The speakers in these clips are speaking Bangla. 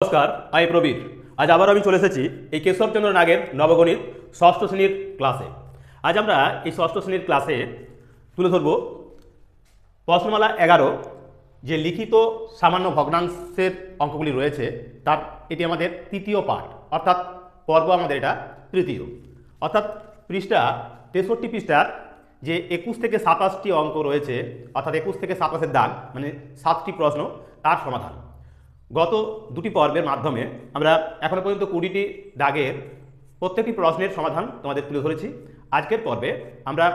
নমস্কার, আমি প্রবীর। আজ আবার আমি চলে এসেছি এই কেশবচন্দ্র নাগের নবগণিত ষষ্ঠ শ্রেণীর ক্লাসে। আজ আমরা এই ষষ্ঠ শ্রেণীর ক্লাসে তুলে ধরব প্রশ্নমালা 11 যে লিখিত সামান্য ভগ্নাংশের অঙ্কগুলি রয়েছে তার এটি আমাদের তৃতীয় পাঠ, অর্থাৎ পর্ব আমাদের এটা তৃতীয়, অর্থাৎ পৃষ্ঠা 63 পৃষ্ঠার যে 21 থেকে 27টি অঙ্ক রয়েছে, অর্থাৎ 21 থেকে 27-এর দাগ মানে 7টি প্রশ্ন, তার সমাধান। গত দুটি পর্বের মাধ্যমে আমরা এখনো পর্যন্ত 20টি দাগের প্রত্যেকটি প্রশ্নের সমাধান তোমাদের তুলে ধরেছি। আজকের পর্বে আমরা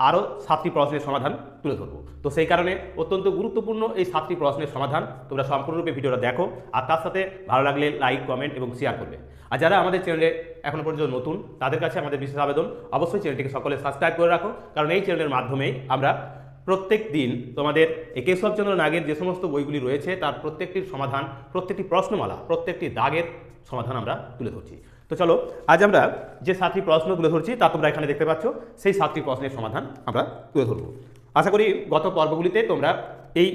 আরও 7টি প্রশ্নের সমাধান তুলে ধরব। তো সেই কারণে অত্যন্ত গুরুত্বপূর্ণ এই 7টি প্রশ্নের সমাধান তোমরা সম্পূর্ণরূপে ভিডিওটা দেখো, আর তার সাথে ভালো লাগলে লাইক, কমেন্ট এবং শেয়ার করবে। আর যারা আমাদের চ্যানেলে এখনো পর্যন্ত নতুন, তাদের কাছে আমাদের বিশেষ আবেদন, অবশ্যই চ্যানেলটিকে সকলে সাবস্ক্রাইব করে রাখো, কারণ এই চ্যানেলের মাধ্যমেই আমরা প্রত্যেক দিন তোমাদের এই কেশবচন্দ্র নাগের যে সমস্ত বইগুলি রয়েছে তার প্রত্যেকটির সমাধান, প্রত্যেকটি প্রশ্নমালা, প্রত্যেকটি দাগের সমাধান আমরা তুলে ধরছি। তো চলো, আজ আমরা যে 7টি প্রশ্ন তুলে ধরছি তা তোমরা এখানে দেখতে পাচ্ছ, সেই 7টি প্রশ্নের সমাধান আমরা তুলে ধরব। আশা করি গত পর্বগুলিতে তোমরা এই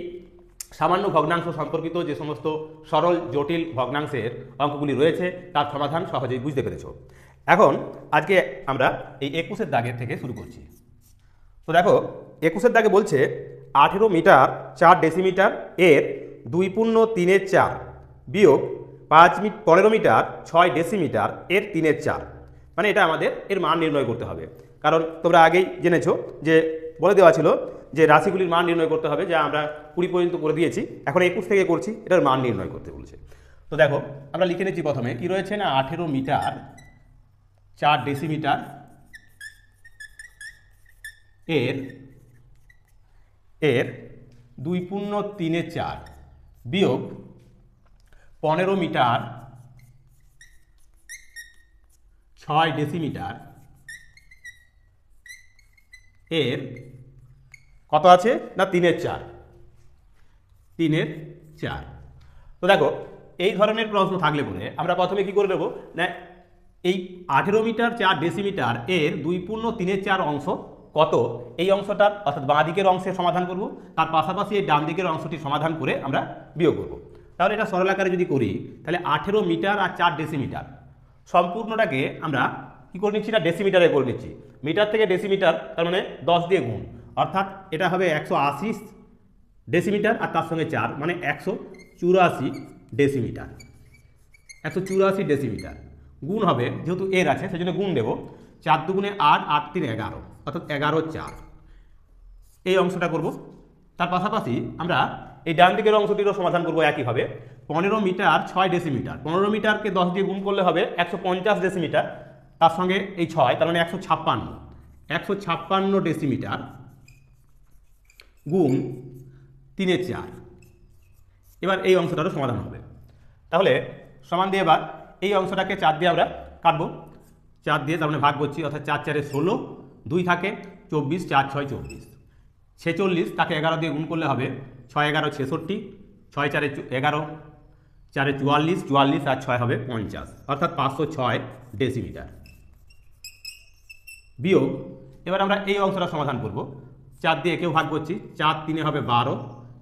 সামান্য ভগ্নাংশ সম্পর্কিত যে সমস্ত সরল জটিল ভগ্নাংশের অঙ্কগুলি রয়েছে তার সমাধান সহজেই বুঝতে পেরেছ। এখন আজকে আমরা এই 21-এর দাগের থেকে শুরু করছি। তো দেখো, 21-এর দাগে বলছে 18 মিটার 4 ডেসিমিটার এর 2/3 বিয়োগ 15 মিটার 6 ডেসিমিটার এর 3/4, মানে এটা আমাদের এর মান নির্ণয় করতে হবে। কারণ তোমরা আগেই জেনেছো যে বলে দেওয়া ছিল যে রাশিগুলির মান নির্ণয় করতে হবে, যা আমরা 20 পর্যন্ত করে দিয়েছি, এখন 21 থেকে করছি, এটার মান নির্ণয় করতে বলেছে। তো দেখো, আমরা লিখে নিচ্ছি প্রথমে কি রয়েছে না 18 মিটার 4 ডেসিমিটার এর 2/3 বিয়োগ 15 মিটার 6 ডেসিমিটার এর কত আছে না 3/4। তো দেখো, এই ধরনের প্রশ্ন থাকলে বলে আমরা প্রথমে কি করে নেব না, এই 18 মিটার 4 ডেসিমিটার এর 2/3 অংশ কত, এই অংশটার অর্থাৎ বাঁ দিকের অংশের সমাধান করব, তার পাশাপাশি এই ডান দিকের অংশটি সমাধান করে আমরা বিয়োগ করব। তাহলে এটা সরল আকারে যদি করি, তাহলে 18 মিটার আর 4 ডেসিমিটার সম্পূর্ণটাকে আমরা কী করে নিচ্ছি না ডেসিমিটারে করে নিচ্ছি। মিটার থেকে ডেসিমিটার তার মানে 10 দিয়ে গুণ, অর্থাৎ এটা হবে 180 ডেসিমিটার আর তার সঙ্গে 4 মানে 184 ডেসিমিটার। 184 ডেসিমিটার গুণ হবে, যেহেতু এর আছে সেই জন্য গুণ দেব, 4 দুগুণে 8, 8 3 11, অর্থাৎ 11/4 এই অংশটা করব। তার পাশাপাশি আমরা এই ডান দিকের অংশটিরও সমাধান করব একইভাবে। 15 মিটার 6 ডেসিমিটার, 15 মিটারকে 10 দিয়ে গুণ করলে হবে 150 ডেসিমিটার, তার সঙ্গে এই 6 তার মানে 156 ডেসিমিটার গুণ 3/4। এবার এই অংশটারও সমাধান হবে। তাহলে সমান দিয়ে এবার এই অংশটাকে 4 দিয়ে আমরা কাটবো, 4 দিয়ে তার মানে ভাগ করছি, অর্থাৎ 4 4 16, 2 থাকে 24, 4 6 24, 46 তাকে 11 দিয়ে গুণ করলে হবে 6 11 66, 6 4 11, 4 44, 44 আর 6 হবে 50, অর্থাৎ 506 ডেসিমিটার বিয়োগ। এবার আমরা এই অংশটা সমাধান করব, 4 দিয়ে একেও ভাগ করছি, 4 3 হবে 12,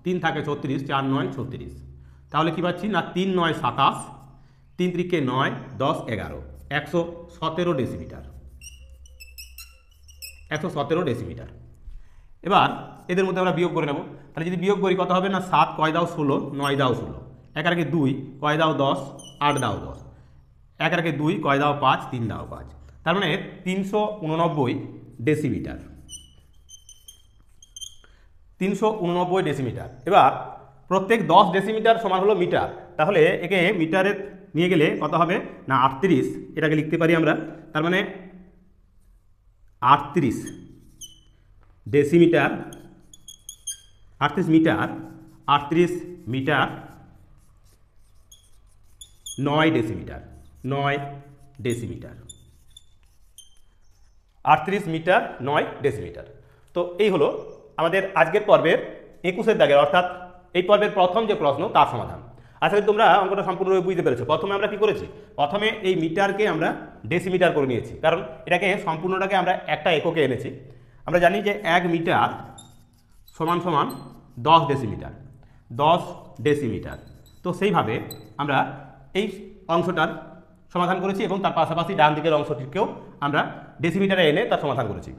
3 থাকে 36, 4 9 36, তাহলে কি পাচ্ছি না 3 9 27, 3 3 9 10 11, 117 ডেসিমিটার। 117 ডেসিমিটার। এবার এদের মধ্যে আমরা বিয়োগ করে নেব। তাহলে যদি বিয়োগ করি কত হবে না 7 কয় দাও 16, 9 দাও 16, 1 আর 2 কয় দাও 10, 8 দাও 10, 1 আর 2 কয় দাও 5, 3 দাও 5, তার মানে 389 ডেসিমিটার। 389 ডেসিমিটার। এবার প্রত্যেক 10 ডেসিমিটার সমান হলো মিটার, তাহলে একে মিটারে নিয়ে গেলে কত হবে না 38, এটাকে লিখতে পারি আমরা, তার মানে 38 decimetre, 38 metre, 38 metre 9 decimetre, 9 decimetre, 38 metre 9 decimetre. তো এই হলো আমাদের আজকের পর্বের 21-এর দাগের, অর্থাৎ এই পর্বের প্রথম যে প্রশ্ন তার সমাধান। আশা করি তোমরা অঙ্কটা সম্পূর্ণভাবে বুঝতে পেরেছো। প্রথমে আমরা কি করেছি, প্রথমে এই মিটারকে আমরা ডেসিমিটার করে নিয়েছি, কারণ এটাকে সম্পূর্ণটাকে আমরা একটা এককে এনেছি। আমরা জানি যে 1 মিটার সমান সমান 10 ডেসিমিটার, 10 ডেসিমিটার। তো সেইভাবে আমরা এই অংশটার সমাধান করেছি এবং তার পাশাপাশি ডান দিকের অংশটিকেও আমরা ডেসিমিটারে এনে তার সমাধান করেছি।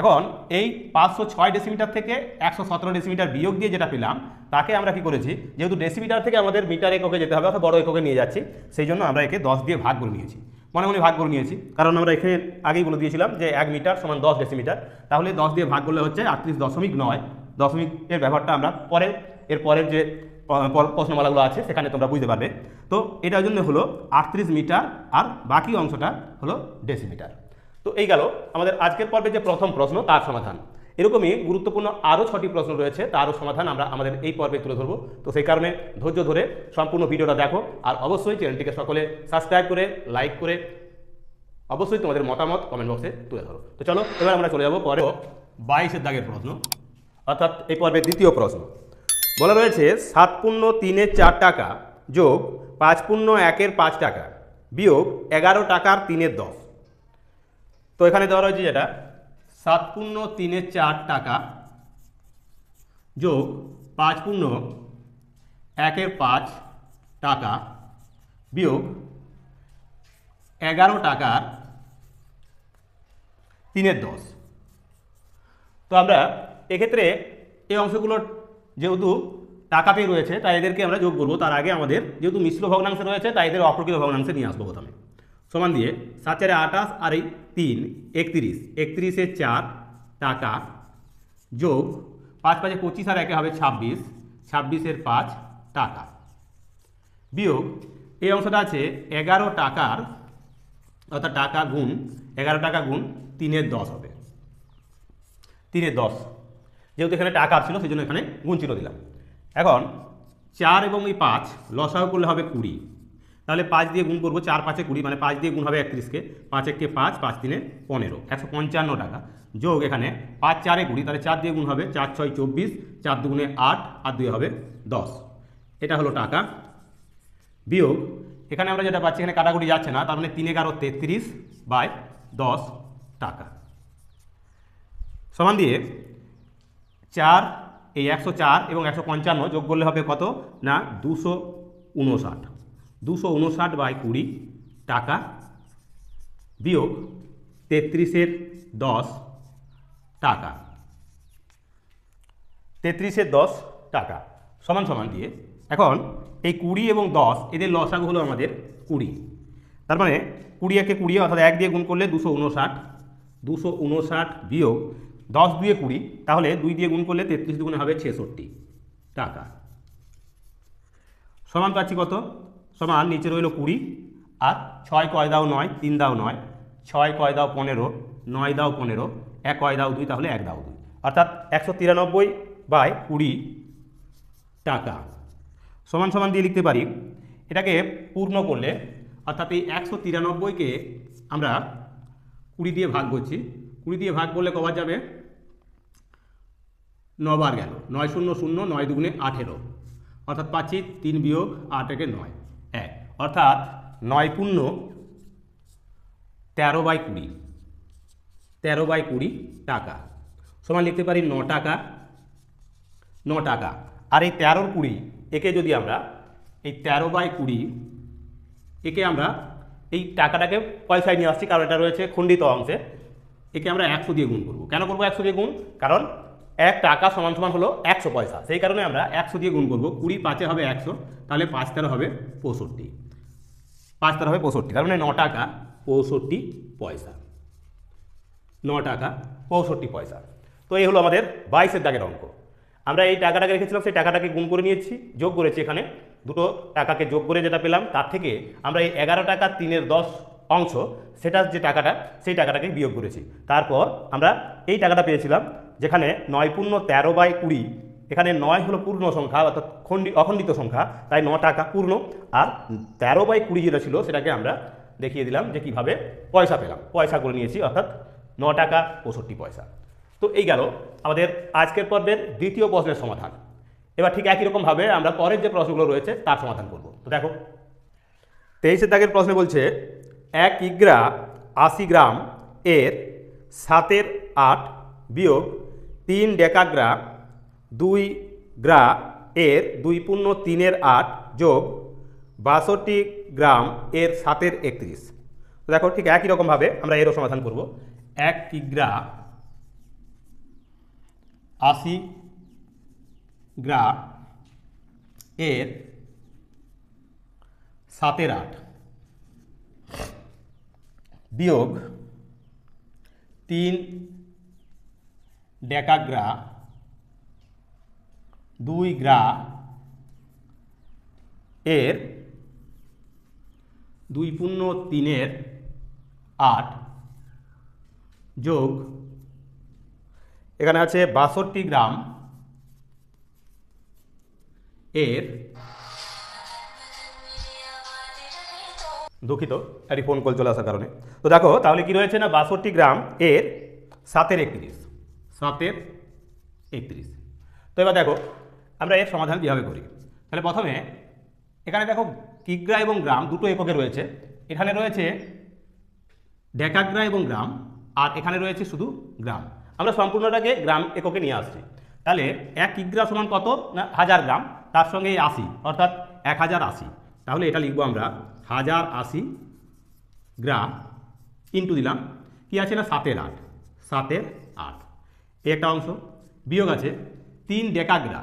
এখন এই 506 ডেসিমিটার থেকে 117 ডেসিমিটার বিয়োগ দিয়ে যেটা পেলাম তাকে আমরা কি করেছি, যেহেতু ডেসিমিটার থেকে আমাদের মিটার এককে যেতে হবে অর্থাৎ বড় এককে নিয়ে যাচ্ছি, সেই জন্য আমরা একে 10 দিয়ে ভাগ করে নিয়েছি, মনে মনে ভাগ করে নিয়েছি, কারণ আমরা এখানে আগেই বলে দিয়েছিলাম যে 1 মিটার সমান 10 ডেসিমিটার, তাহলে 10 দিয়ে ভাগ করলে হচ্ছে 38.9। দশমিকের ব্যবহারটা আমরা পরের যে প্রশ্নমালাগুলো আছে সেখানে তোমরা বুঝতে পারবে। তো এটার জন্য হলো 38 মিটার আর বাকি অংশটা হলো ডেসিমিটার। তো এই গেল আমাদের আজকের পর্বে যে প্রথম প্রশ্ন তার সমাধান। এরকমই গুরুত্বপূর্ণ আরও 6টি প্রশ্ন রয়েছে, তারও সমাধান আমরা আমাদের এই পর্বে তুলে ধরবো। তো সেই কারণে ধৈর্য ধরে সম্পূর্ণ ভিডিওটা দেখো, আর অবশ্যই চ্যানেলটিকে সকলে সাবস্ক্রাইব করে লাইক করে অবশ্যই তোমাদের মতামত কমেন্ট বক্সে তুলে ধরো। তো চলো এবার আমরা চলে যাবো পরে 22-এর দাগের প্রশ্ন, অর্থাৎ এই পর্বের দ্বিতীয় প্রশ্ন। বলা রয়েছে 7.3-এর 4 টাকা যোগ 5.1-এর 5 টাকা বিয়োগ 11 টাকার 3-এর 10। তো এখানে দেওয়া রয়েছে যেটা 7.3-এর 4 টাকা যোগ 5.1-এর 5 টাকা বিয়োগ 11 টাকার 3-এর 10। তো আমরা এক্ষেত্রে এই অংশগুলোর যেহেতু টাকাতেই রয়েছে তাই এদেরকে আমরা যোগ করবো। তার আগে আমাদের যেহেতু মিশ্র ভগ্নাংশে রয়েছে তাই এদের অপ্রকৃত ভগ্নাংশে নিয়ে আসবো প্রথমে। সমান দিয়ে 7 × 28 আর এই 3 31, 31-এর 4 টাকা যোগ 5 × 5 = 25 আর 1 হবে 26, 26-এর 5 টাকা বিয়োগ এই অংশটা আছে 11 টাকার, অর্থাৎ টাকা গুণ 11 টাকা গুণ 3-এর 10 হবে, 3-এর 10, যেহেতু এখানে টাকা ছিল সেই জন্য এখানে গুণ চিহ্ন দিলাম। এখন 4 এবং এই 5 লসাগু করলে হবে 20, তাহলে 5 দিয়ে গুণ করবো, 4 5 20, মানে 5 দিয়ে গুণ হবে 31কে, 5 1 5, 5 3 15, 155 টাকা যোগ এখানে 5 4 20, তাহলে 4 দিয়ে গুণ হবে, 4 6 24, 4 2 8 আর 2 হবে 10, এটা হলো টাকা বিয়োগ এখানে আমরা যেটা পাচ্ছি এখানে কাটাকুটি যাচ্ছে না, তার মানে 3 11 33/10 টাকা সমান দিয়ে 4 এই 104 এবং 155 যোগ করলে হবে কত না 259, 259/20 টাকা বিয়োগ 33-এর 10 টাকা, 33-এর 10 টাকা সমান সমান দিয়ে এখন এই 20 এবং 10 এদের লসাগু হলো আমাদের 20, তার মানে 20 একে 20 অর্থাৎ 1 দিয়ে গুণ করলে 259, 259 বিয়োগ 10 2 20, তাহলে 2 দিয়ে গুণ করলে 33 দুগুণে হবে 66 টাকা সমান পাচ্ছি কত, সমান নিচে রইল 20 আর 6 কয় দাও 9, 3 দাও 9, 6 কয় দাও 15, 9 দাও 15, 1 কয় দাও 2, তাহলে 1 দাও 2, অর্থাৎ 193/20 টাকা সমান সমান দিয়ে লিখতে পারি। এটাকে পূর্ণ করলে অর্থাৎ এই 193-কে আমরা 20 দিয়ে ভাগ করছি, 20 দিয়ে ভাগ করলে কবার যাবে, 9 বার গেল, 9 0 0, 9 2 18, অর্থাৎ পাচ্ছি 3 বিয়োগ 8 একে 9 1, অর্থাৎ 9 পূর্ণ 13/20, 13/20 টাকা সমান লিখতে পারি 9 টাকা, 9 টাকা। আর এই 13-20 একে যদি আমরা এই 13/20 একে আমরা এই টাকাটাকে পয়সায় নিয়ে আসছি, কারণ এটা রয়েছে খণ্ডিত অংশে, একে আমরা 100 দিয়ে গুণ করবো। কেন করবো 100 দিয়ে গুণ, কারণ 1 টাকা সমান সমান হলো 100 পয়সা, সেই কারণে আমরা 100 দিয়ে গুণ করবো। 20 5 হবে 100, তাহলে 5 13 হবে 65, 5 13 হবে 65, তার মানে 9 টাকা 65 পয়সা, 9 টাকা 65 পয়সা। তো এই হলো আমাদের 22-এর দাগের অঙ্ক। আমরা এই টাকাটাকে রেখেছিলাম, সেই টাকাটাকে গুণ করে নিয়েছি, যোগ করেছি, এখানে দুটো টাকাকে যোগ করে যেটা পেলাম তার থেকে আমরা এই 11 টাকা 3-এর 10 অংশ সেটার যে টাকাটা সেই টাকাটাকে বিয়োগ করেছি। তারপর আমরা এই টাকাটা পেয়েছিলাম যেখানে 9 পূর্ণ 13/20, এখানে 9 হলো পূর্ণ সংখ্যা অর্থাৎ অখণ্ডিত সংখ্যা, তাই 9 টাকা পূর্ণ, আর 13/20 যেটা ছিল সেটাকে আমরা দেখিয়ে দিলাম যে কীভাবে পয়সা পেলাম, পয়সা করে নিয়েছি, অর্থাৎ 9 টাকা 65 পয়সা। তো এই গেল আমাদের আজকের পর্বের দ্বিতীয় প্রশ্নের সমাধান। এবার ঠিক একই রকমভাবে আমরা পরের যে প্রশ্নগুলো রয়েছে তার সমাধান করব। তো দেখো 23-এর দাগের প্রশ্নে বলছে 1 কিগ্রা 80 গ্রাম এর 7-এর 8 বিয়োগ 3 ডেকাগ্রা 2 গ্রা এর 2 পূর্ণ 3-এর 8 যোগ 62 গ্রাম এর 7-এর 31। তো দেখো ঠিক একই রকমভাবে আমরা এরও সমাধান করব। 1 কিগ্রা 80 গ্রা এর 7-এর 8 বিয়োগ 3 ডেকাগ্রা 2 গ্রা এর 2 × 3-এর 8 যোগ এখানে আছে 62 গ্রাম এর, দুঃখিত একটি ফোন কল চলে আসার কারণে। তো দেখো তাহলে কি রয়েছে না 62 গ্রাম এর 7-এর 31, 7-এর 31। তো এবার দেখো আমরা এর সমাধান কীভাবে করি। তাহলে প্রথমে এখানে দেখো কিগ্রা এবং গ্রাম দুটো এককে রয়েছে, এখানে রয়েছে ডেকাগ্রা এবং গ্রাম, আর এখানে রয়েছে শুধু গ্রাম। আমরা সম্পূর্ণটাকে গ্রাম এককে নিয়ে আসছি। তাহলে 1 কিগ্রা সমান কত না 1000 গ্রাম, তার সঙ্গে 80 অর্থাৎ 1080। তাহলে এটা লিখবো আমরা 1080 গ্রাম ইন্টু দিলাম কি আছে না 7-এর 8, 7-এর 8 এই একটা অংশ, বিয়োগ আছে 3 ডেকাগ্রা।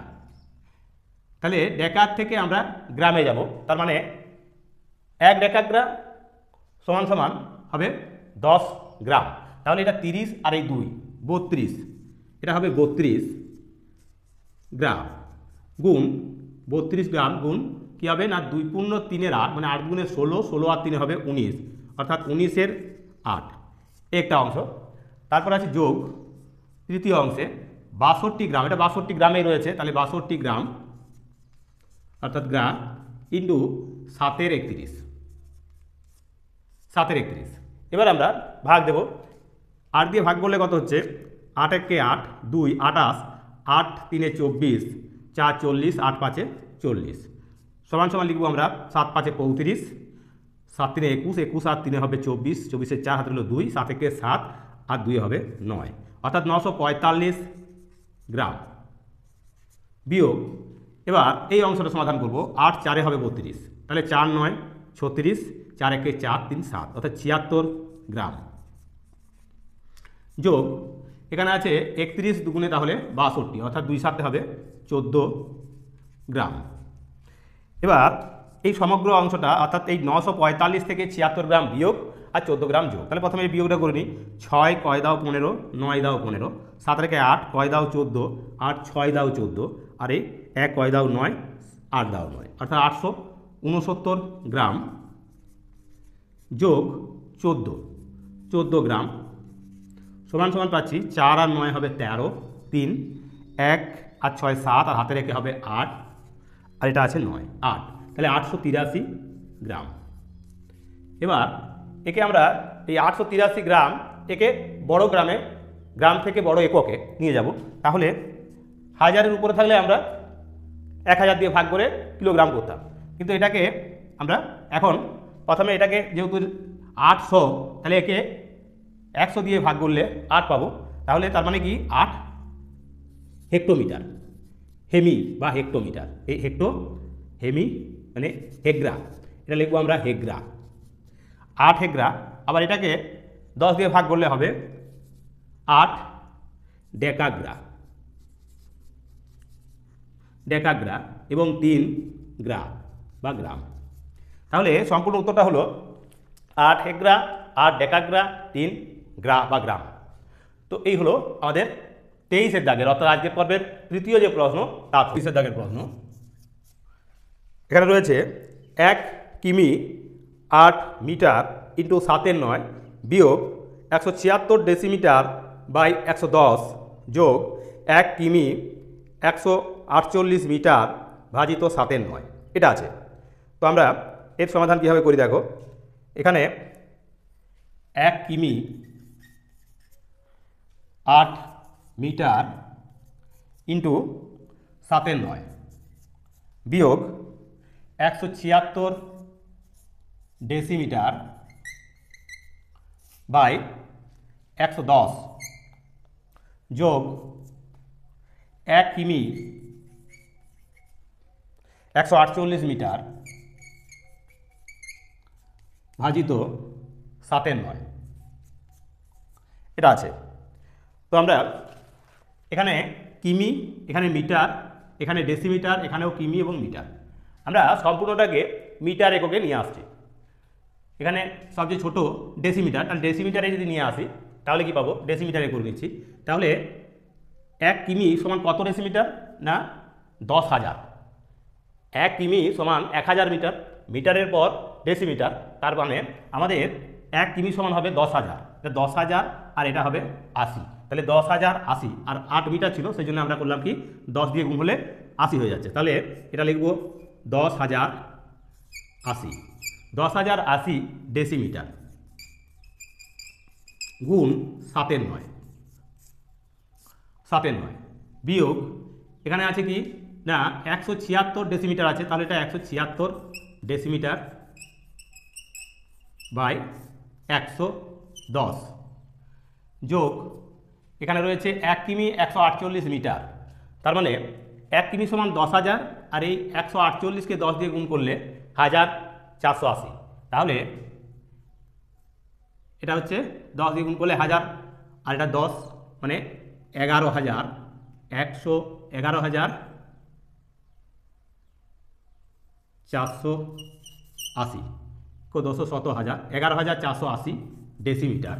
তাহলে ডেকার থেকে আমরা গ্রামে যাব, তার মানে 1 ডেকাগ্রা সমান সমান হবে 10 গ্রাম। তাহলে এটা 30 আর এই 2 32, এটা হবে 32 গ্রাম গুণ 32 গ্রাম গুণ কী হবে না 2 × 3-এর 8 মানে 8 × 16, 16 আর 3 হবে 19 অর্থাৎ 19-এর 8 একটা অংশ। তারপর আছে যোগ তৃতীয় অংশে 62 গ্রাম, এটা 62 গ্রামেই রয়েছে, তাহলে 62 গ্রাম অর্থাৎ গ্রাম ইন্টু 7-এর 31, 7-এর 31। এবার আমরা ভাগ দেব, 8 দিয়ে ভাগ করলে কত হচ্ছে 8 × 1 = 8, 2 28, 8 × 3 = 24, 4 40, 8 × 5 = 40 সমান সমান লিখবো আমরা 7 × 5 = 35, 7 × 3 = 21, 21 আর 3 হবে 24, 24-এর 4 হাতে হলো 2, 7 × 1 = 7 আর 2 হবে 9 অর্থাৎ 945 গ্রাম বিয়োগ। এবার এই অংশটা সমাধান করব, 8 × 4 = 32, তাহলে 4 × 9 = 36, 4 × 1 = 4, 3 = 7 অর্থাৎ 76 গ্রাম যোগ এখানে আছে 31 দুগুণে তাহলে 62 অর্থাৎ 2 7 হবে 14 গ্রাম। এবার এই সমগ্র অংশটা অর্থাৎ এই 945 থেকে 76 গ্রাম বিয়োগ আর 14 গ্রাম যোগ। তাহলে প্রথমে এই বিয়োগটা করে নিই, 6 কয় দাও 15, 9 দাও 15, 7 রেখে 8 কয় দাও 14, 8 6 দাও 14, আর এই 1 কয় দাও 9, 8 দাও 9 অর্থাৎ 869 গ্রাম যোগ 14 গ্রাম সমান সমান পাচ্ছি 4 আর 9 হবে 13, 3 1 আর 6 7 আর হাতে রেখে হবে 8 আর এটা আছে 9 8, তাহলে 883 গ্রাম। এবার একে আমরা এই 883 গ্রাম একে বড় গ্রামে, গ্রাম থেকে বড় এককে নিয়ে যাব। তাহলে হাজারের উপরে থাকলে আমরা 1000 দিয়ে ভাগ করে কিলোগ্রাম করতাম, কিন্তু এটাকে আমরা এখন প্রথমে এটাকে যেহেতু 800, তাহলে একে 100 দিয়ে ভাগ করলে 8 পাবো, তাহলে তার মানে কি 8 হেক্টোমিটার, হেমি বা হেক্টোমিটার, এই হেমি মানে হেগ্রা, এটা লিখবো আমরা হেগ্রা, 8 হেগ্রা। আবার এটাকে 10 দিয়ে ভাগ করলে হবে 8 ডেকাগ্রা, ডেকাগ্রা এবং 3 গ্রা বা গ্রাম। তাহলে সম্পূর্ণ উত্তরটা হলো 8 হেগ্রা, 8 ডেকাগ্রা, 3 গ্রা বা গ্রাম। তো এই হলো আমাদের 23-এর দাগের অর্থাৎ আজকের পর্বের তৃতীয় যে প্রশ্ন, তার 23-এর দাগের প্রশ্ন। এখানে রয়েছে 1 কিমি 8 মিটার ইন্টু 7-এর 9 বিয়োগ 176 ডেসিমিটার বাই 110 যোগ 1 কিমি 148 মিটার ভাজিত 7-এর 9, এটা আছে। তো আমরা এর সমাধান কীভাবে করি দেখো, এখানে 1 কিমি 8 মিটার ইন্টু 7-এর 9 বিয়োগ 176 ডেসিমিটার বাই 110 যোগ 1 কিমি 148 মিটার ভাজিত 7/9 এটা আছে। তো আমরা এখানে কিমি, এখানে মিটার, এখানে ডেসিমিটার, এখানেও কিমি এবং মিটার, আমরা সম্পূর্ণটাকে মিটার এককে নিয়ে আসছি। এখানে সবচেয়ে ছোট ডেসিমিটার, তাহলে ডেসিমিটারে যদি নিয়ে আসি তাহলে কি পাবো, ডেসিমিটারে করে নিচ্ছি। তাহলে 1 কিমি সমান কত ডেসিমিটার, না 10,000। 1 কিমি সমান 1000 মিটার, মিটারের পর ডেসিমিটার, তার মানে আমাদের 1 কিমি সমান হবে 10,000, 10,000 আর এটা হবে 80, তাহলে 10,000 80 আর 8 মিটার ছিল, সেই জন্য আমরা করলাম কি 10 দিয়ে গুণ হলে 80 হয়ে যাচ্ছে। তাহলে এটা লিখব 10,080, 10,080 ডেসিমিটার গুণ 7/9, 7/9 বিয়োগ এখানে আছে কি না 176 ডেসিমিটার আছে, তাহলে এটা 176 ডেসিমিটার বাই 110 যোগ এখানে রয়েছে 1 কিমি 148 মিটার, তার মানে 1 কিমি সমান 10,000 আর এই 148কে 10 দিয়ে গুণ করলে 1480, তাহলে এটা হচ্ছে 10 দিয়ে গুণ করলে 1000 আর এটা 10 মানে 11,000, 11,480 को 217,000, 11,480 ডেসিমিটার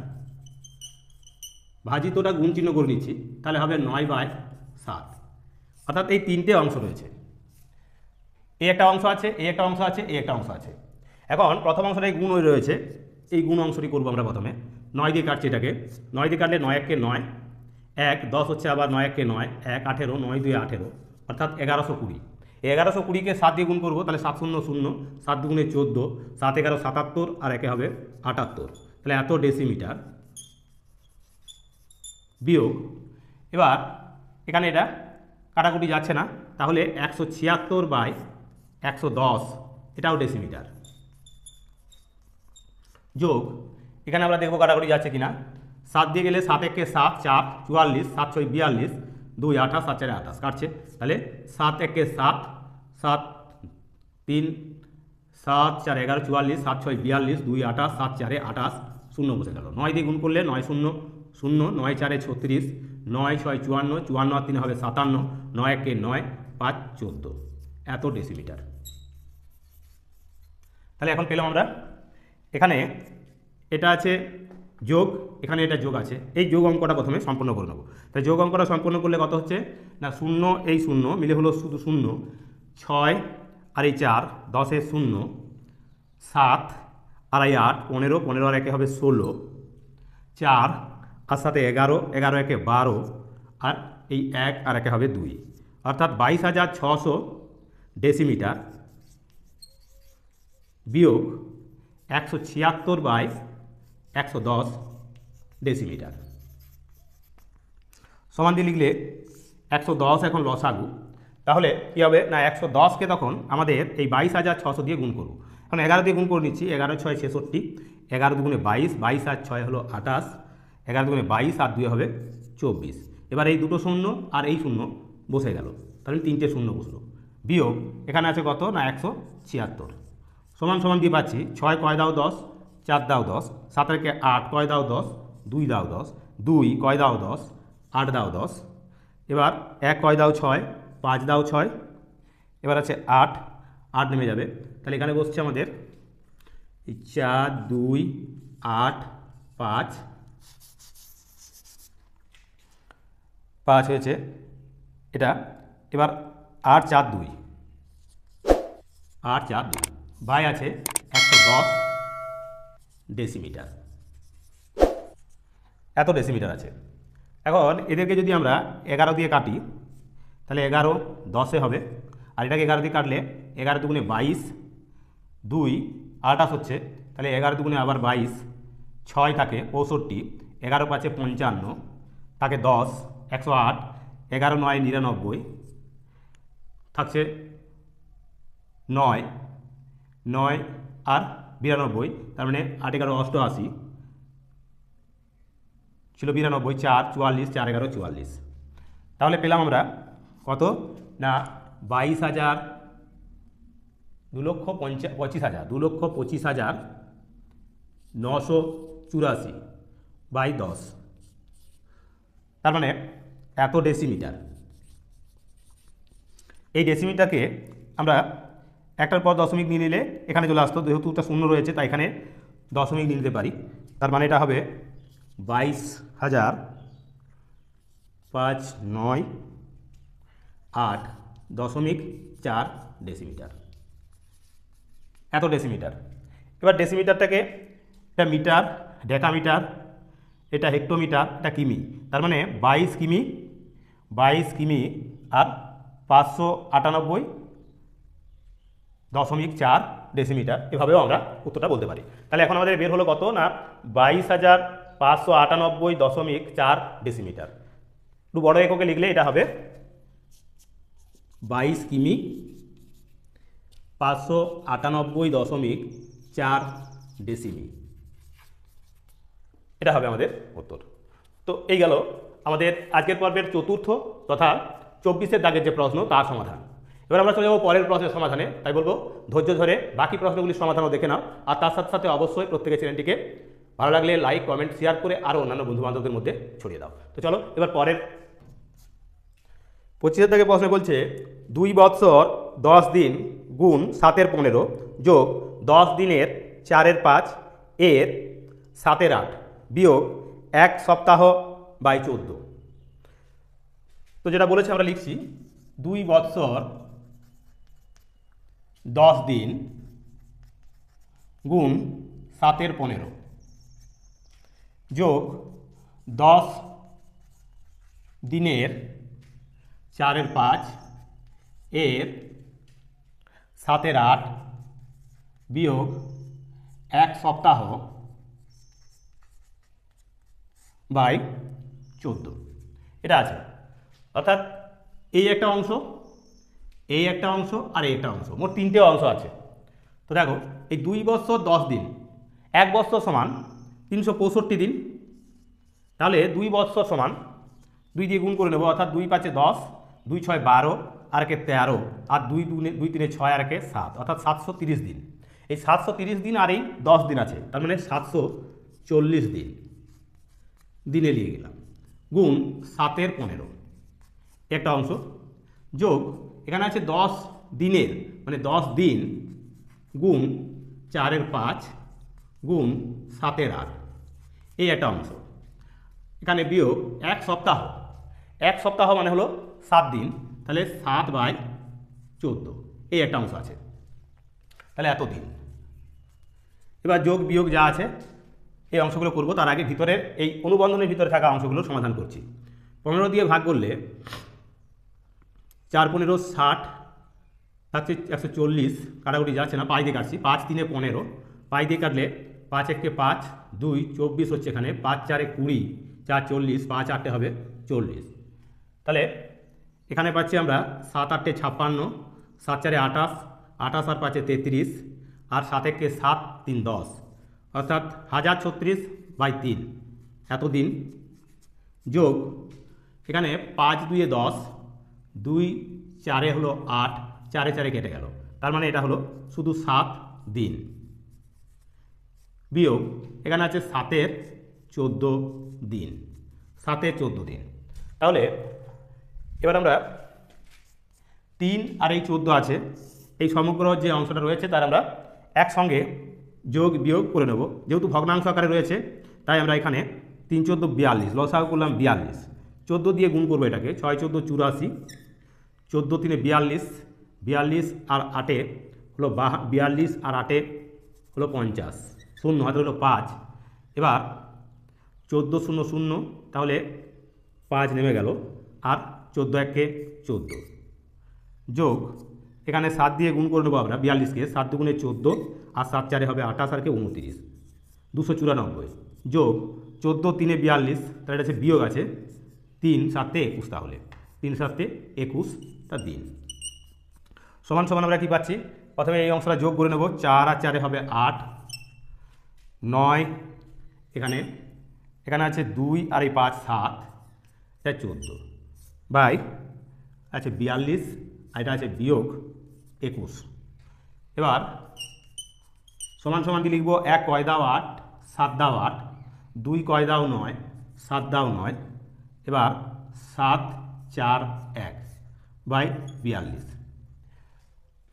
ভাজিতটা গুণ চিহ্ন করে নিচ্ছি, তাহলে হবে 9/7, অর্থাৎ এই তিনটে অংশ রয়েছে, এই একটা অংশ আছে, এই একটা অংশ আছে, এই একটা অংশ আছে। এখন প্রথম অংশটাই গুণ হয়ে রয়েছে, এই গুণ অংশটি করবো আমরা প্রথমে। 9 দিয়ে কাটছি এটাকে, 9 দিয়ে কাটলে 9 1 9, 1 10 হচ্ছে আবার 9 1 9, 1 18, 9 2 18, অর্থাৎ 1120। এই 1120কে 7 দিয়ে গুণ করবো, তাহলে 7 0 0, 7 2 14, 7 11 77 আর একে হবে 78, তাহলে এত ডেসিমিটার বিয়োগ এবার এখানে এটা কাটাকুটি যাচ্ছে না, তাহলে 176/110 এটাও ডেসিমিটার যোগ এখানে আমরা দেখবো কাটাকুটি যাচ্ছে কিনা। 7 দিয়ে গেলে 7 1 7, 4 44, 7 6 42, 2 28, 7 4 28 কাটছে, তাহলে 7 1 7, 7 3 7 4 11 44, 7 6 42, 2 28, 7 4 28, 0 বসে গেল। 9 দিয়ে গুণ করলে 9 0 0, 9 4 36, 9 6 54, 54 আর 3 হবে 57, 9 1 9, 5 14 এত ডেসিমিটার। তাহলে এখন পেলাম আমরা এখানে এটা আছে যোগ, এখানে এটা যোগ আছে, এই যোগ অঙ্কটা প্রথমে সম্পূর্ণ করে নেব। তাই যোগ অঙ্কটা সম্পূর্ণ করলে কত হচ্ছে না 0 এই 0 মিলে হলো শুধু 0, 6 আর এই 4 10 এর 0, 7 আর এই 8 15, 15 আর একে হবে 16, 4 আর সাথে 11, 11 একে 12 আর এই 1 আর একে হবে 2, অর্থাৎ 22,600 ডেসিমিটার বিয়োগ 176/110 ডেসিমিটার সমান দিয়ে লিখলে 110 এখন লসাগু, তাহলে কী হবে না 110কে তখন আমাদের এই 22,600 দিয়ে গুণ করব। এখন 11 দিয়ে গুণ করে নিচ্ছি, 11 6 66, 11 দুগুণে 22, 22 আর 6 হলো 28, 11 দুগুণে 22 আর 2 হবে 24। এবার এই দুটো শূন্য আর এই শূন্য বসে গেল, তাহলে 3টে শূন্য বসলো বিয়োগ এখানে আছে কত না 176 সমান সমান দিয়ে পাচ্ছি 6 কয় দাও 10, 4 দাও 10, 7 কে 8 কয় দাও 10, 2 দাও 10, 2 কয় দাও 10, 8 দাও 10, এবার 1 কয় দাও 6, 5 দাও 6, এবার আছে 8, 8 নেমে যাবে, তাহলে এখানে বসছে আমাদের 4 2 8 5, 5 হয়েছে এটা, এবার 8 4 2, 8 4 2 বাই আছে 110 ডেসিমিটার, এত ডেসিমিটার আছে। এখন এদেরকে যদি আমরা 11 দিয়ে কাটি তাহলে 11 10 হবে, আর এটাকে 11 দিয়ে কাটলে 11 দুগুণে 22, 2 28 হচ্ছে, তাহলে 11 দুগুণে আবার 22, 6 থাকে 65, 11 5 55 থাকে 10, 108, 11 9 99 থাকছে 9, 9 আর 92, তার মানে 8 11 88 ছিল 92, 4 44, 4 11 44, তাহলে পেলাম আমরা কত না 22,000, 2,25,000, 2,25,000 984/10, তার মানে এত ডেসিমিটার। এই ডেসিমিটারকে আমরা একটার পর দশমিক নিয়ে নিলে এখানে চলে আসতো, যেহেতু এটা শূন্য রয়েছে তাই এখানে দশমিক নিয়ে নিতে পারি। তার মানে এটা হবে 22,598.4 ডেসিমিটার, এত ডেসিমিটার। এবার ডেসিমিটারটাকে এটা মিটার, ডেকামিটার, এটা হেক্টোমিটার, এটা কিমি, তার মানে 22 কিমি আর 598.4 ডেসিমিটার, এভাবেও আমরা উত্তরটা বলতে পারি। তাহলে এখন আমাদের বের হলো কত না 22,598.4 ডেসিমিটার। একটু বড় এককে লিখলে এটা হবে 22 কিমি 598.4 ডেসিমি, এটা হবে আমাদের উত্তর। তো এই গেল আমাদের আজকের পর্বের চতুর্থ তথা 24-এর দাগের যে প্রশ্ন তার সমাধান। এবার আমরা চলে যাবো পরের প্রশ্নের সমাধানে। তাই বলবো ধৈর্য ধরে বাকি প্রশ্নগুলির সমাধানও দেখে নাও, আর তার সাথে সাথে অবশ্যই প্রত্যেকের চ্যানেলটিকে ভালো লাগলে লাইক, কমেন্ট, শেয়ার করে আরও অন্যান্য বন্ধুবান্ধবদের মধ্যে ছড়িয়ে দাও। তো চলো এবার পরের 25-এর দাগের প্রশ্ন বলছে 2 বৎসর 10 দিন গুণ 7-এর 15 যোগ 10 দিনের 4-এর 5 এর 7-এর 8 বিয়োগ 1 সপ্তাহ বাই 14। তো যেটা বলেছে আমরা লিখছি 2 বৎসর 10 দিন গুণ 7-এর 15 যোগ 10 দিনের 4-এর 5 এর 7-এর 8 বিয়োগ 1 সপ্তাহ বাই 14, এটা আছে। অর্থাৎ এই একটা অংশ, এই একটা অংশ আর এই একটা অংশ, মোট 3টে অংশ আছে। তো দেখো এই 2 বৎসর 10 দিন, 1 বৎসর সমান 365 দিন, তাহলে 2 বৎসর সমান 2 দিয়ে গুণ করে নেব, অর্থাৎ 2 5 10, 2 6 12, আর একে 13, আর 2 3 6, আর একে 7, অর্থাৎ 730 দিন। এই 730 দিন আর এই 10 দিন আছে, তার মানে 740 দিন দিনে নিয়ে গেলাম, গুণ 7-এর 15 একটা অংশ, যোগ এখানে আছে 10 দিনের, মানে 10 দিন গুণ 4-এর 5 গুণ 7-এর 8 এই একটা অংশ, এখানে বিয়োগ 1 সপ্তাহ। 1 সপ্তাহ মানে হলো 7 দিন, তাহলে 7/14 এই একটা অংশ আছে, তাহলে এত দিন। এবার যোগ বিয়োগ যা আছে এই অংশগুলো করব, তার আগে ভিতরের এই অনুবন্ধনের ভিতরে থাকা অংশগুলো সমাধান করছি। 15 দিয়ে ভাগ করলে 4 15 60 থাকছে 140, কাটাকুটি যাচ্ছে না, 5 দিয়ে কাটছি, 5 3 15, 5 দিয়ে কাটলে 5 1 5, 2 24 হচ্ছে এখানে, 5 4 20, 4 40, 5 8 হবে 40। তাহলে এখানে পাচ্ছি আমরা 7 8 56, 7 4 28, 28 আর 5 33, আর 7 1 7 3 10, অর্থাৎ 1036/3 এত দিন, যোগ এখানে 5 2 10, 2 4 হলো 8, 4 4 কেটে গেল, তার মানে এটা হলো শুধু 7 দিন, বিয়োগ এখানে আছে 7-এর 14 দিন, 7-এর 14 দিন। তাহলে এবার আমরা 3 আর এই 14 আছে, এই সমগ্র যে অংশটা রয়েছে তার আমরা একসঙ্গে যোগ বিয়োগ করে নেব। যেহেতু ভগ্নাংশ আকারে রয়েছে তাই আমরা এখানে 3 14 42, লসাগু করলাম 42, 14 দিয়ে গুণ করবো এটাকে, 6 14 84, 14 3 42, 42 আর 8 হলো 42, আর 8 হলো 50, শূন্য হাতে হলো 5। এবার 14 0 0, তাহলে 5 নেমে গেল, আর 14 1 14, যোগ এখানে 7 দিয়ে গুণ করে নেবো আমরা 42কে, 7 2 14, আর 7 4 হবে 28, আর 29, 294, যোগ 14 3 42, তাহলে এটা আছে বিয়োগ আছে 3 7 21, তাহলে 3 7 21টা দিন, সমান সমান আমরা কি পাচ্ছি, প্রথমে এই অংশটা যোগ করে নেব, 4 আর 4 হবে 8, 9, এখানে আছে 2 আর এই 5 7, এটা 14 বাই আছে 42, আর এটা আছে বিয়োগ 21। এবার সমান সমান দিয়ে লিখবো 1 কয় দাও 8, 7 দাও 8, 2 কয় দাও 9, 7 দাও 9, এবার 7 4 1 বাই 42,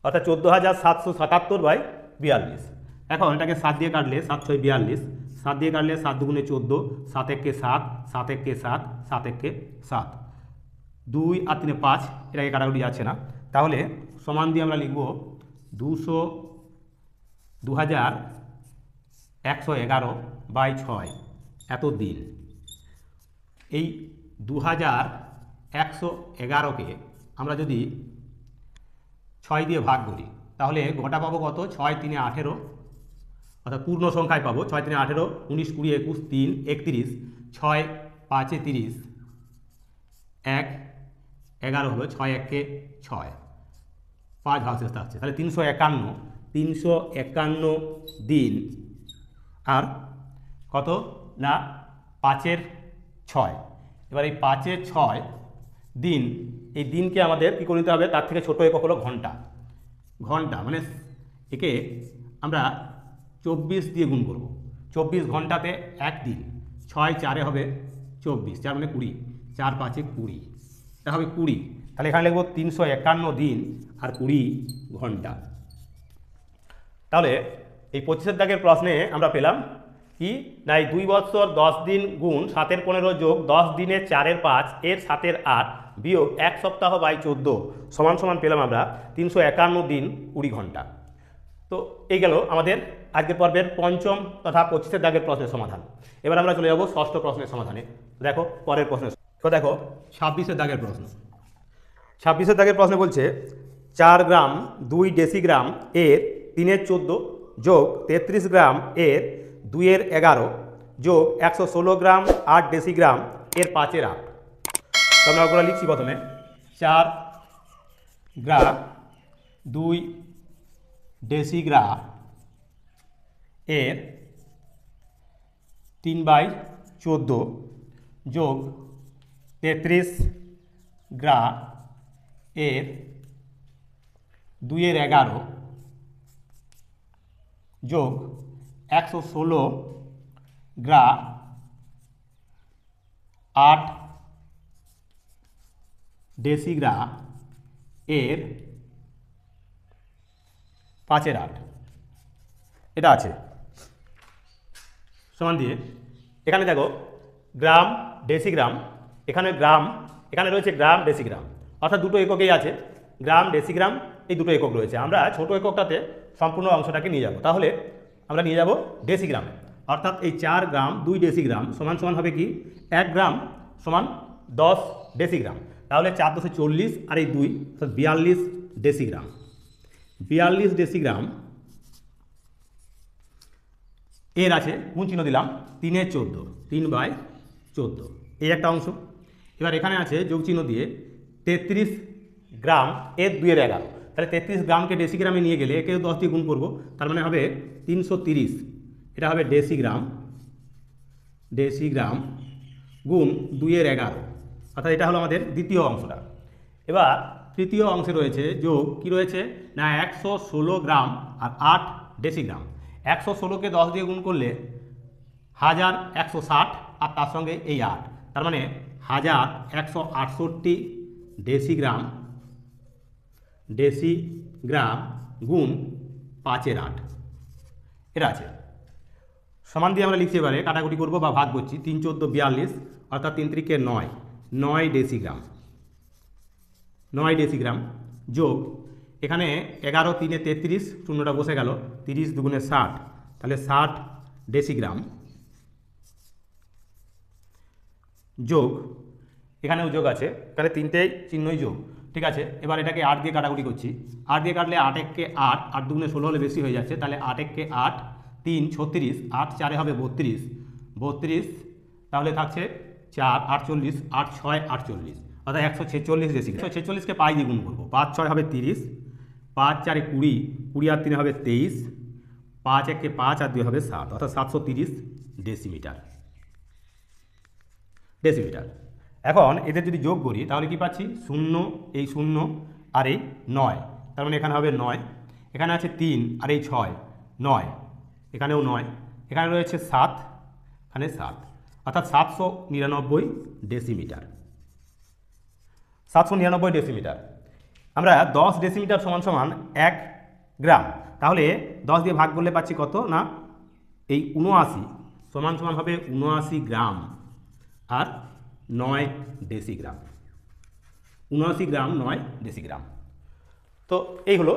অর্থাৎ 14,777 বাই 42। এখন এটাকে 7 দিয়ে কাটলে 7 6 42, 7 দিয়ে কাটলে 7 দুগুণে 14, 7 একে 7, 7 একে 7, 7 একে 7, 2 আর 3 5, এটাকে কাটাকুটি যাচ্ছে না, তাহলে সমান দিয়ে আমরা লিখব 2111 বাই 6 এত দিন। এই 2111কে আমরা যদি 6 দিয়ে ভাগ করি তাহলে গোটা পাবো কত? 6 3 18, অর্থাৎ পূর্ণ সংখ্যায় পাবো 6 3 18, 19 20 21 3 31, 6 5 30, 1 11 হলো, 6 1 কে 6, 5 ভাগ শেষ থাকছে, তাহলে 351 দিন। আর কত না 5 6, এবার এই 5 6 দিন, এই দিনকে আমাদের কী করে নিতে হবে? তার থেকে ছোট একক হলো ঘন্টা। ঘন্টা মানে একে আমরা 24 দিয়ে গুণ করব, 24 ঘন্টাতে 1 দিন, 6 4 হবে 24, 4 মানে 20, 4 5 20, এটা হবে 20, তাহলে এখানে লিখব 351 দিন আর 20 ঘন্টা। তাহলে এই 25 দাগের প্রশ্নে আমরা পেলাম কি না, এই 2 বৎসর 10 দিন গুণ 7 15 যোগ 10 দিনের 4 5 এর 7 8 বিয়োগ 1 সপ্তাহ বাই 14 সমান সমান পেলাম আমরা 351 দিন 20 ঘন্টা। তো এই গেল আমাদের আজকের পর্বের পঞ্চম তথা 25 দাগের প্রশ্নের সমাধান। এবার আমরা চলে যাব ষষ্ঠ প্রশ্নের সমাধানে। দেখো পরের প্রশ্ন, তো দেখো 26 দাগের প্রশ্ন। 26 দাগের প্রশ্ন বলছে 4 গ্রাম 2 ডেসিগ্রাম এর 3 14 যোগ 33 গ্রাম এর 2 11 যোগ 116 গ্রাম 8 ডেসিগ্রাম এর 5 8। তো আমরা ওগুলো লিখছি প্রথমে 4 গ্রাম 2 ডেসিগ্রাম এর 3/14 যোগ 33 গ্রাম এর 2 11 যোগ 116 গ্রাম 8 ডেসিগ্রাম এর 5 8, এটা আছে সমান দিয়ে এখানে দেখো গ্রাম ডেসিগ্রাম, এখানে গ্রাম, এখানে রয়েছে গ্রাম ডেসিগ্রাম, অর্থাৎ দুটো এককেই আছে, গ্রাম ডেসিগ্রাম এই দুটো একক রয়েছে। আমরা ছোট এককটাতে সম্পূর্ণ অংশটাকে নিয়ে যাব, তাহলে আমরা নিয়ে যাব ডেসিগ্রামে, অর্থাৎ এই 4 গ্রাম 2 ডেসিগ্রাম সমান সমান হবে কি 1 গ্রাম সমান 10 ডেসিগ্রাম, তাহলে 4 10 40 আর এই 2 অর্থাৎ 42 ডেসিগ্রাম। 42 ডেসিগ্রাম এর আছে গুণ চিহ্ন দিলাম 3 14, 3/14 এই একটা অংশ। এবার এখানে আছে যোগ চিহ্ন দিয়ে 33 গ্রাম এর 2 11, তাহলে 33 গ্রামকে ডেসিগ্রামে নিয়ে গেলে একে 10 দিয়ে গুণ করবো, তার মানে হবে 330, এটা হবে ডেসিগ্রাম, ডেসিগ্রাম গুণ 2 11, অর্থাৎ এটা হলো আমাদের দ্বিতীয় অংশটা। এবার তৃতীয় অংশে রয়েছে যোগ কি রয়েছে না 116 গ্রাম আর 8 ডেসিগ্রাম। 116কে 10 দিয়ে গুণ করলে 1160 আর তার সঙ্গে এই 8, তার মানে 1168 ডেসিগ্রাম, ডেসিগ্রাম গুণ 5 8, এটা আছে সমান দিয়ে আমরা লিখতে পারি, কাটাকুটি করবো বা ভাগ করছি, 3 14 42, অর্থাৎ 3 3 9, 9 ডেসিগ্রাম, 9 ডেসিগ্রাম যোগ এখানে 11 3 33, শূন্যটা বসে গেল, 30 দুগুণে 60, তাহলে 60 ডেসিগ্রাম যোগ এখানেও যোগ আছে, তাহলে তিনটেই চিহ্নই যোগ, ঠিক আছে। এবার এটাকে 8 দিয়ে কাটাকুটি করছি, 8 দিয়ে কাটলে 8 1 8, 8 দুগুণে 16 হলে বেশি হয়ে যাচ্ছে, তাহলে 8 1 8, 3 36, 8 4 হবে 32, 32 তাহলে থাকছে 4 48, 8 6 48, অর্থাৎ 146 ডেসিগ্রাম। 146কে পাই দিয়ে গুণ করবো, 5 6 হবে 30, 5 4 20, 20 আর 3 হবে 23, 5 1 5 আর 2 হবে 7, অর্থাৎ 730 ডেসিমিটার। ডেসিমিটার। এখন এদের যদি যোগ করি তাহলে কি পাচ্ছি, 0 এই 0 আর এই 9, তার মানে এখানে হবে 9, এখানে আছে 3 আর এই 6 9, এখানেও 9, এখানে রয়েছে 7, এখানে 7, অর্থাৎ 799 ডেসিমিটার। 799 ডেসিমিটার। আমরা 10 ডেসিমিটার সমান সমান 1 গ্রাম, তাহলে 10 দিয়ে ভাগ করলে পাচ্ছি কত না এই 79 সমান সমান হবে 79 গ্রাম আর 9 ডেসিগ্রাম। 79 গ্রাম 9 ডেসিগ্রাম। তো এই হলো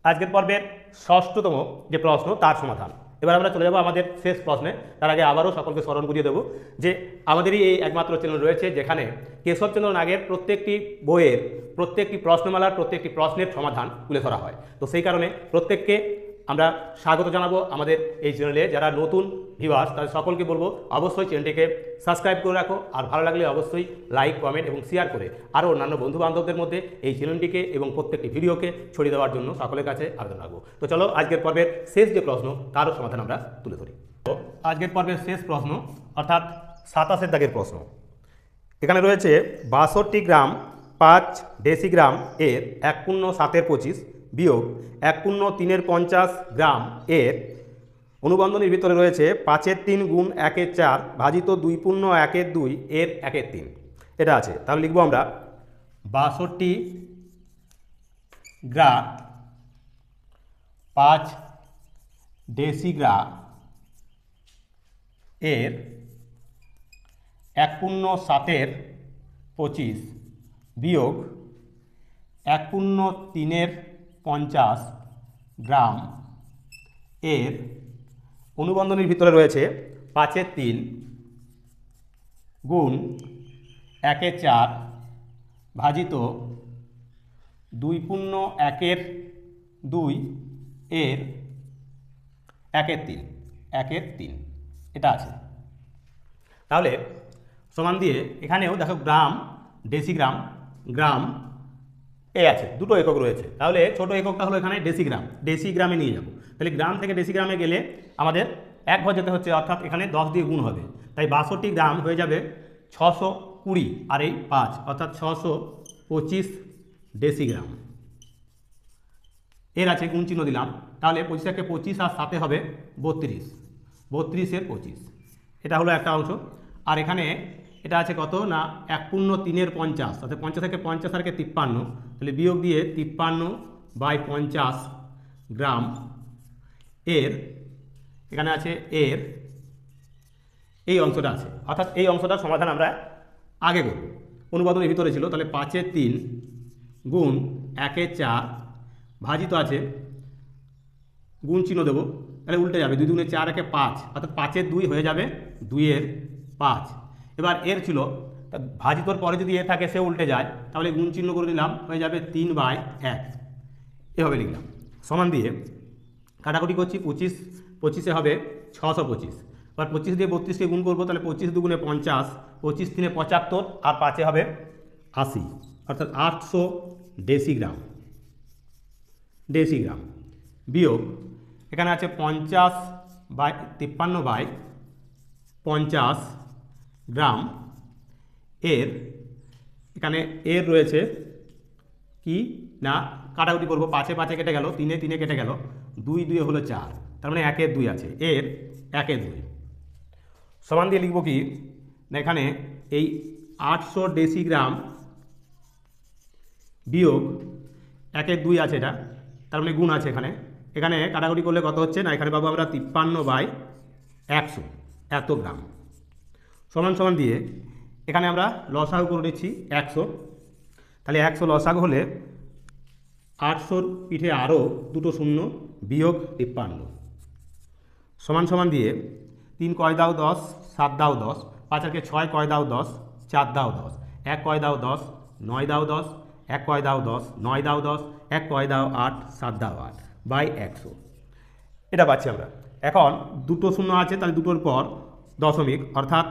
আজকের পর্বের ষষ্ঠতম যে প্রশ্ন তার সমাধান। এবার আমরা চলে যাব আমাদের শেষ প্রশ্নে। তার আগে আবারও সকলকে স্মরণ করিয়ে দেবো যে আমাদেরই এই একমাত্র চ্যানেল রয়েছে যেখানে কেশবচন্দ্র নাগের প্রত্যেকটি বইয়ের প্রত্যেকটি প্রশ্নমালার প্রত্যেকটি প্রশ্নের সমাধান তুলে ধরা হয়। তো সেই কারণে প্রত্যেককে আমরা স্বাগত জানাবো আমাদের এই চ্যানেলে। যারা নতুন ভিউয়ার্স তাদের সকলকে বলবো অবশ্যই চ্যানেলটিকে সাবস্ক্রাইব করে রাখো, আর ভালো লাগলে অবশ্যই লাইক, কমেন্ট এবং শেয়ার করে আরও অন্যান্য বন্ধুবান্ধবদের মধ্যে এই চ্যানেলটিকে এবং প্রত্যেকটি ভিডিওকে ছড়িয়ে দেওয়ার জন্য সকলের কাছে আবেদন রাখবো। তো চলো আজকের পর্বের শেষ যে প্রশ্ন তারও সমাধান আমরা তুলে ধরি। তো আজকের পর্বের শেষ প্রশ্ন অর্থাৎ 27 দাগের প্রশ্ন। এখানে রয়েছে 62 গ্রাম 5 ডেসিগ্রাম এর 1/7 বিয়োগ 1/3 গ্রাম এর অনুবন্ধনীর ভিতরে রয়েছে 5/3 গুণ 1/4 ভাজিত 2/1/2 এর 1/3। এটা আছে, তাহলে লিখবো আমরা 62 গ্রাম 5 ডেসিগ্রাম এর 1/7 বিয়োগ 1/3 গ্রাম এর অনুবন্ধনীর ভিতরে রয়েছে 5/3 গুণ 1/4 ভাজিত 2/1/2 এর 1/3 এটা আছে। তাহলে সমান দিয়ে এখানেও দেখো গ্রাম ডেসিগ্রাম গ্রাম এ আছে, দুটো একক রয়েছে। তাহলে ছোট এককটা হলো এখানে ডেসিগ্রাম, ডেসিগ্রামে নিয়ে যাব। তাহলে গ্রাম থেকে ডেসিগ্রামে গেলে আমাদের 1 ঘর যেতে হচ্ছে, অর্থাৎ এখানে 10 দিয়ে গুণ হবে। তাই 62 গ্রাম হয়ে যাবে 620 আর এই 5 অর্থাৎ 625 ডেসিগ্রাম। এর আছে গুণ চিহ্ন দিলাম, তাহলে 25 25 আর 7 হবে 32, 32 এর 25। এটা হলো একটা অংশ। আর এখানে এটা আছে কত না 1/3 অর্থাৎ 50 থেকে 50 আর 53, তাহলে বিয়োগ দিয়ে 53/50 গ্রাম এর এখানে আছে এর এই অংশটা আছে, অর্থাৎ এই অংশটার সমাধান আমরা আগে করব। অনুবাদনের ভিতরে ছিল, তাহলে 5/3 গুণ 1/4 ভাজিত আছে গুণ চিহ্ন দেবো, তাহলে উল্টে যাবে 2 2 4 1 5 অর্থাৎ 5/2 হয়ে যাবে 2/5। এবার এর ছিল ভাজিতর পরে যদি এ থাকে সে উল্টে যায়, তাহলে গুণ চিহ্ন করে নিলাম, হয়ে যাবে 3/1 এভাবে লিখলাম। সমান দিয়ে কাটাকুটি করছি, 25 25 হবে 625। এবার 25 দিয়ে 32কে গুণ করবো, তাহলে 25 2 গুণে 50, 25 3 75 আর 5 হবে 80 অর্থাৎ 800 ডেসিগ্রাম বিয়োগ এখানে আছে 50/53/50 গ্রাম এর এখানে এর রয়েছে কি না কাটাকুটি করবো, 5 5 কেটে গেল, 3 3 কেটে গেল, 2 2 হলো 4, তার মানে 1/2 আছে, এর 1/2 সমান দিয়ে লিখবো কি না এখানে এই 800 ডেসিগ্রাম বিয়োগ 1/2 আছে, এটা তার মানে গুণ আছে এখানে। এখানে কাটাকুটি করলে কত হচ্ছে না এখানে পাবো আমরা 53/100 এত গ্রাম। সমান সমান দিয়ে এখানে আমরা লসাগু করে দিচ্ছি 100, তাহলে 100 লসাগু হলে 800 পিঠে আরও 2 শূন্য বিয়োগ 53 সমান সমান দিয়ে 3 কয় দাও 10, 7 দাও 10, 5 আর 6 কয় দাও 10, 4 দাও 10, 1 কয় দাও 10, 9 দাও 10, 1 কয় দাও 10, 9 দাও 10, 1 কয় দাও 8, 7 দাও 8 বাই 100 এটা পাচ্ছি আমরা। এখন 2 শূন্য আছে, তাহলে দুটোর পর দশমিক অর্থাৎ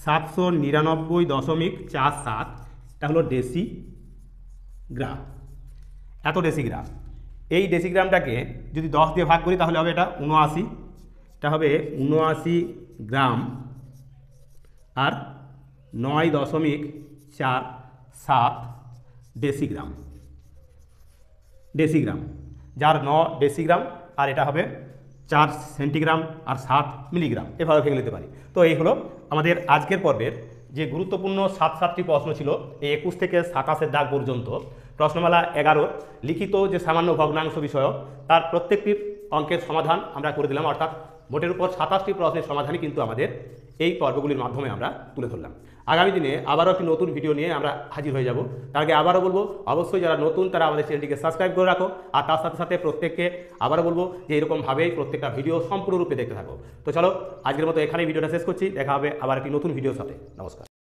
799.47, এটা হলো ডেসিগ্রাম। এত ডেসিগ্রাম। এই ডেসিগ্রামটাকে যদি 10 দিয়ে ভাগ করি তাহলে হবে এটা 79, এটা হবে 79 গ্রাম আর 9.47 ডেসিগ্রাম, যার 9 ডেসিগ্রাম আর এটা হবে 4 সেন্টিগ্রাম আর 7 মিলিগ্রাম এভাবে ভেঙে নিতে পারি। তো এই হলো আমাদের আজকের পর্বের যে গুরুত্বপূর্ণ 7টি প্রশ্ন ছিল এই 21 থেকে 27-এর দাগ পর্যন্ত প্রশ্নমালা 11 লিখিত যে সামান্য ভগ্নাংশ বিষয় তার প্রত্যেকটির অঙ্কের সমাধান আমরা করে দিলাম, অর্থাৎ মোটের উপর 27টি প্রশ্নের সমাধানই কিন্তু আমাদের এই পর্বগুলির মাধ্যমে আমরা তুলে ধরলাম। আগামী দিনে আবারও একটি নতুন ভিডিও নিয়ে আমরা হাজির হয়ে যাব। তার আগে আবারও বলবো, অবশ্যই যারা নতুন তারা আমাদের চ্যানেলটিকে সাবস্ক্রাইব করে রাখো, আর তার সাথে সাথে প্রত্যেককে আবারও বলবো যে এরকমভাবেই প্রত্যেকটা ভিডিও সম্পূর্ণরূপে দেখতে থাকো। তো চলো আজকের মতো এখানেই ভিডিওটা শেষ করছি, দেখা হবে আবার একটি নতুন ভিডিওর সাথে। নমস্কার।